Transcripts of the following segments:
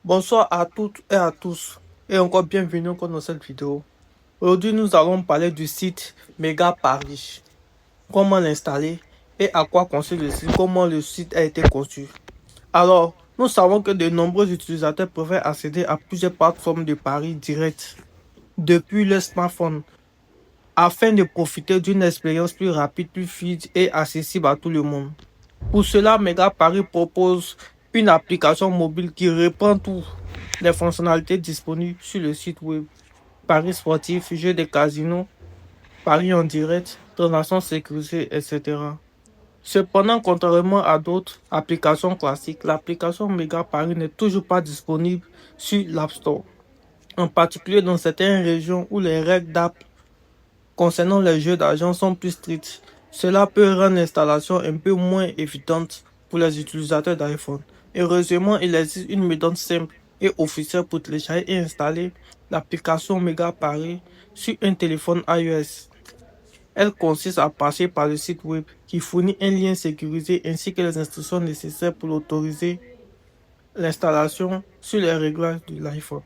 Bonsoir à toutes et à tous et encore bienvenue encore dans cette vidéo. Aujourd'hui, nous allons parler du site Mega Paris. Comment l'installer et à quoi consiste le site, comment le site a été conçu. Alors, nous savons que de nombreux utilisateurs préfèrent accéder à plusieurs plateformes de paris direct depuis le smartphone afin de profiter d'une expérience plus rapide, plus fluide et accessible à tout le monde. Pour cela, Mega Paris propose une application mobile qui reprend toutes les fonctionnalités disponibles sur le site web. Paris sportif, jeux de casino, paris en direct, transactions sécurisées, etc. Cependant, contrairement à d'autres applications classiques, l'application Mega Paris n'est toujours pas disponible sur l'App Store. En particulier dans certaines régions où les règles d'app concernant les jeux d'argent sont plus strictes. Cela peut rendre l'installation un peu moins évidente pour les utilisateurs d'iPhone. Heureusement, il existe une méthode simple et officielle pour télécharger et installer l'application Mega Paris sur un téléphone iOS. Elle consiste à passer par le site web qui fournit un lien sécurisé ainsi que les instructions nécessaires pour autoriser l'installation sur les réglages de l'iPhone.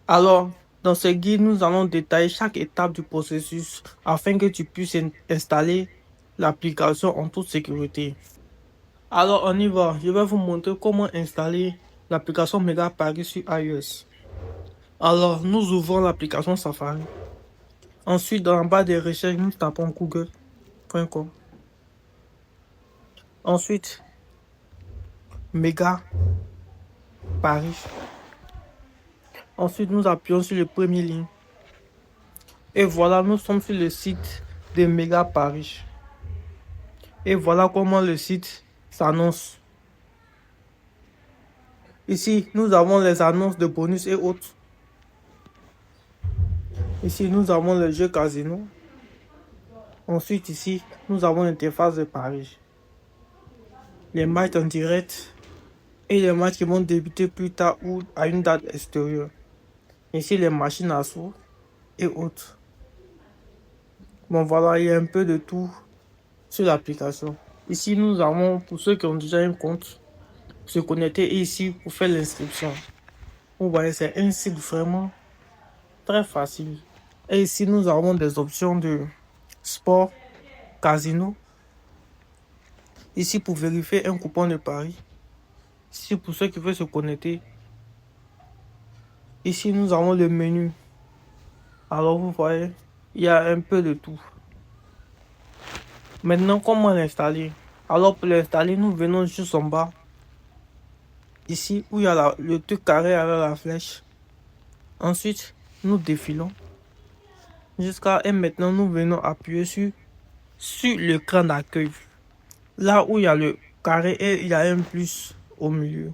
Alors, dans ce guide, nous allons détailler chaque étape du processus afin que tu puisses installer l'application en toute sécurité. Alors, on y va. Je vais vous montrer comment installer l'application Mega Paris sur iOS. Alors, nous ouvrons l'application Safari. Ensuite, dans la barre de recherche, nous tapons google.com. Ensuite, Mega Paris. Ensuite, nous appuyons sur le premier lien. Et voilà, nous sommes sur le site de Mega Paris. Et voilà comment le site s'annonce. Ici, nous avons les annonces de bonus et autres. Ici, nous avons le jeu casino. Ensuite, ici, nous avons l'interface de Paris. Les matchs en direct et les matchs qui vont débuter plus tard ou à une date extérieure. Ici, les machines à sous et autres. Bon, voilà, il y a un peu de tout sur l'application. Ici, nous avons, pour ceux qui ont déjà un compte, se connecter ici pour faire l'inscription. Vous voyez, c'est un site vraiment très facile. Et ici, nous avons des options de sport, casino. Ici, pour vérifier un coupon de pari. Ici, pour ceux qui veulent se connecter. Ici, nous avons le menu. Alors, vous voyez, il y a un peu de tout. Maintenant, comment l'installer? Alors, pour l'installer, nous venons juste en bas. Ici, où il y a le truc carré avec la flèche. Ensuite, nous défilons. Et maintenant, nous venons appuyer sur l'écran d'accueil. Là où il y a le carré et il y a un plus au milieu.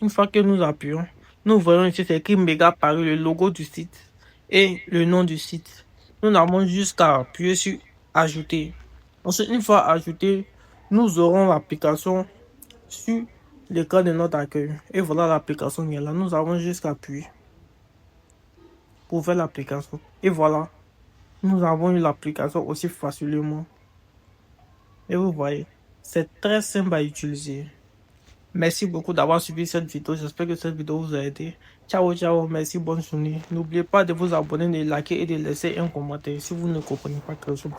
Une fois que nous appuyons, nous voyons ici c'est écrit Mega Paris, le logo du site et le nom du site. Nous n'avons juste qu'à appuyer sur ajouter. Ensuite, une fois ajouté, nous aurons l'application sur l'écran de notre accueil. Et voilà l'application qui est là. Nous avons juste qu'à appuyer pour faire l'application. Et voilà, nous avons eu l'application aussi facilement. Et vous voyez, c'est très simple à utiliser. Merci beaucoup d'avoir suivi cette vidéo. J'espère que cette vidéo vous a aidé. Ciao, ciao. Merci, bonne journée. N'oubliez pas de vous abonner, de liker et de laisser un commentaire si vous ne comprenez pas quelque chose.